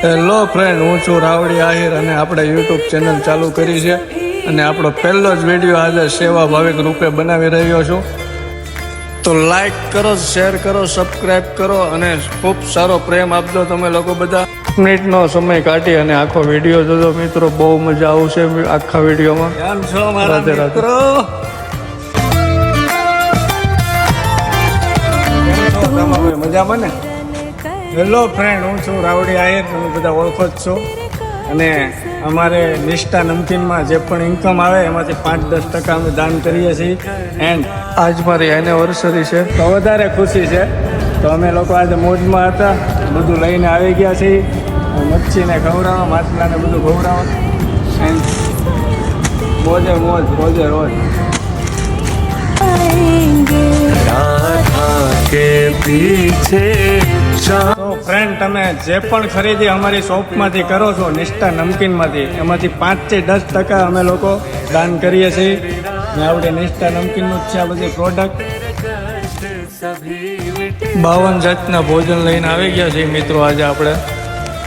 Hello friend, હું છું રાવડી આહિર અને આપણે યુટ્યુબ ચેનલ ચાલુ કરી છે અને આપણો પહેલો જ વિડીયો આજે સેવા ભાવિક રૂપે બનાવી રહ્યો છું. તો લાઈક કરો, શેર કરો, સબસ્ક્રાઈબ કરો અને ખૂબ સારો પ્રેમ આપજો તમે લોકો બધા. મિનિટનો સમય કાઢી અને આખો વિડીયો જોજો મિત્રો, બહુ મજા આવશે આખા વિડીયોમાં. કેમ છો મારા મિત્રો? મજામાં ને? હેલો ફ્રેન્ડ, હું છું રાવડી આહિર, તમે બધા ઓળખો જ છો. અને અમારે નિષ્ઠા નમકીનમાં જે પણ ઇન્કમ આવે એમાંથી 5-10% અમે દાન કરીએ છીએ. એન્ડ આજ મારી એનિવર્સરી છે તો વધારે ખુશી છે. તો અમે લોકો આજે મોજમાં હતા, બધું લઈને આવી ગયા છીએ. મચ્છીને ખવડાવવા, માછલાને બધું ખવડાવવા એન્ડ મોજે મોજ, રોજે રોજ. के पीछे તો ફ્રેન્ડ, તમે જે પણ ખરીદી અમારી શોપમાંથી કરો છો નિષ્ઠા નમકીનમાંથી, એમાંથી 5-10% અમે લોકો દાન કરીએ છીએ. ને આપણે નિષ્ઠા નમકીનનું જ છે આ બધી પ્રોડક્ટ. 52 જાતના ભોજન લઈને આવી ગયા છીએ મિત્રો. આજે આપણે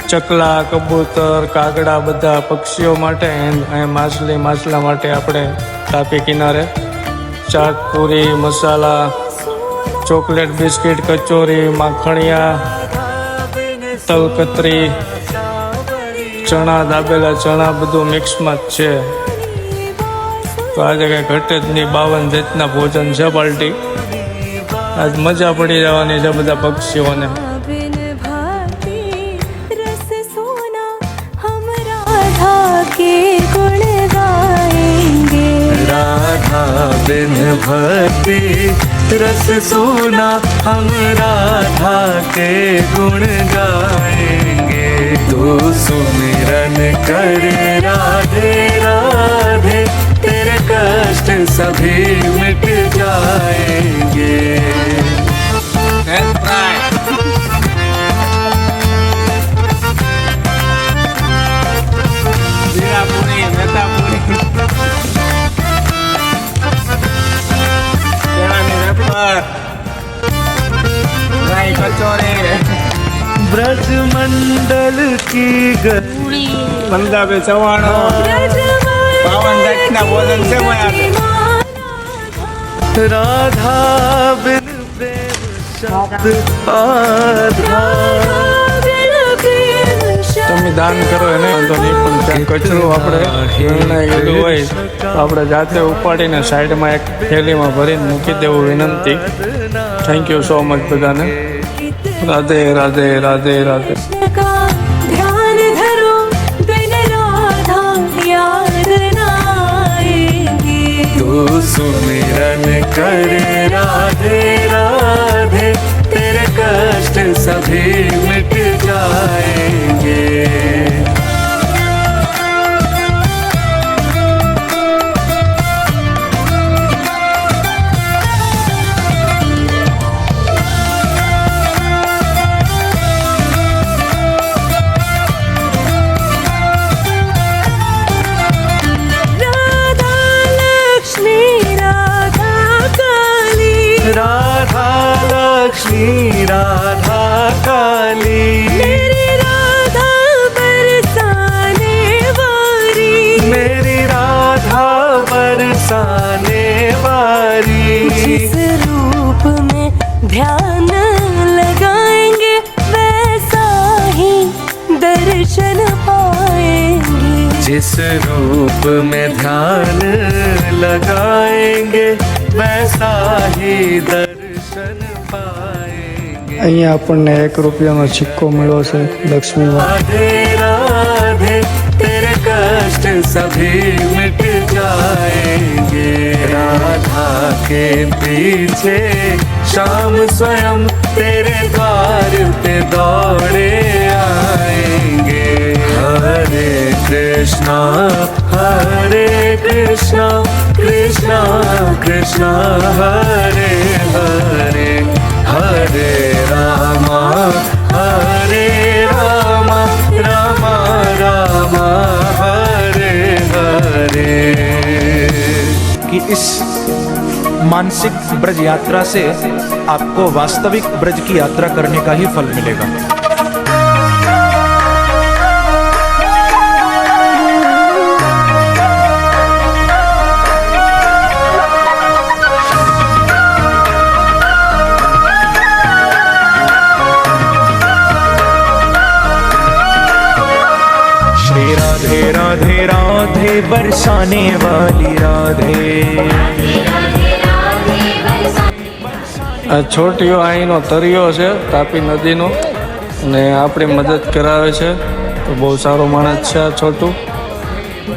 ચકલા, કબૂતર, કાગડા બધા પક્ષીઓ માટે અને માછલા માટે આપણે તાપી કિનારે ચાટ, પૂરી, મસાલા, ચોકલેટ, બિસ્કિટ, કચોરી, માખણિયા, તલકતરી, ચણા, દાબેલા ચણા બધું મિક્સમાં જ છે. તો આજે કંઈ ઘટે જ નહીં, 52 જાતના ભોજન છે પાર્ટી. આજ મજા પડી જવાની છે બધા પક્ષીઓને. राधा बिन भक्ति रस सोना हम राधा के गुण गाएंगे. तू सुमिरन कर राधे राधे, तेरे कष्ट सभी मिट जाएंगे. ब्रज मंडल की गली, પંજાબી ચવાણો, 52 જાતના ભોજન છે. राधा बिन प्रेम शब्द आधा. તમે દાન કરો એને વાંધો નહીં, પણ ત્યાં કચરો આપણે નિર્ણય ગયેલું હોય તો આપણે જાતે ઉપાડીને સાઈડમાં એક થેલીમાં ભરીને મૂકી દેવું વિનંતી. થેન્ક યુ સો મચ બધાને. રાધે રાધે રાધે રાધે. तू सुमिरन कर राधे राधे, तेरे कष्ट सभी मिट जाएंगे. राधा लक्ष्मी राधा काली, मेरी राधा बरसाने वाली, मेरी राधा बरसाने वाली. जिस रूप में ध्यान लगाएंगे वैसा ही दर्शन पाएंगे. जिस रूप में ध्यान लगाएंगे वैसा ही दर्शन पाएंगे. અહીંયા આપણને 1 રૂપિયાનો સિક્કો મળ્યો છે લક્ષ્મીમાં. राधे राधे, तेरे कष्ट सभी मिट जाएंगे. राधा के पीछे शाम स्वयं तेरे द्वार पे दौड़े आएंगे. हरे कृष्णा कृष्णा कृष्णा हरे हरे, हरे रामा रामा रामा हरे हरे. कि इस मानसिक ब्रज यात्रा से आपको वास्तविक ब्रज की यात्रा करने का ही फल मिलेगा। श्री राधे राधे राधे बरसाने वाली राधे। આ છોટીઓ અહીંનો તરિયો છે તાપી નદીનો, અને આપણી મદદ કરાવે છે. તો બહુ સારો માણસ છે આ છોટું.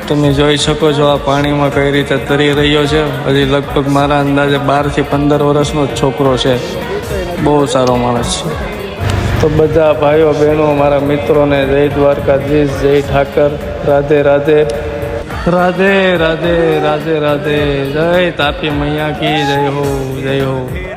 તમે જોઈ શકો છો આ પાણીમાં કઈ રીતે તરી રહ્યો છે. હજી લગભગ મારા અંદાજે 12 થી 15 વર્ષનો જ છોકરો છે. બહુ સારો માણસ છે. તો બધા ભાઈઓ બહેનો મારા મિત્રોને જય દ્વારકાધીશ, જય ઠાકર, રાધે રાધે રાધે રાધે રાધે રાધે. જય તાપી મૈયા કી જય હો, જય હો.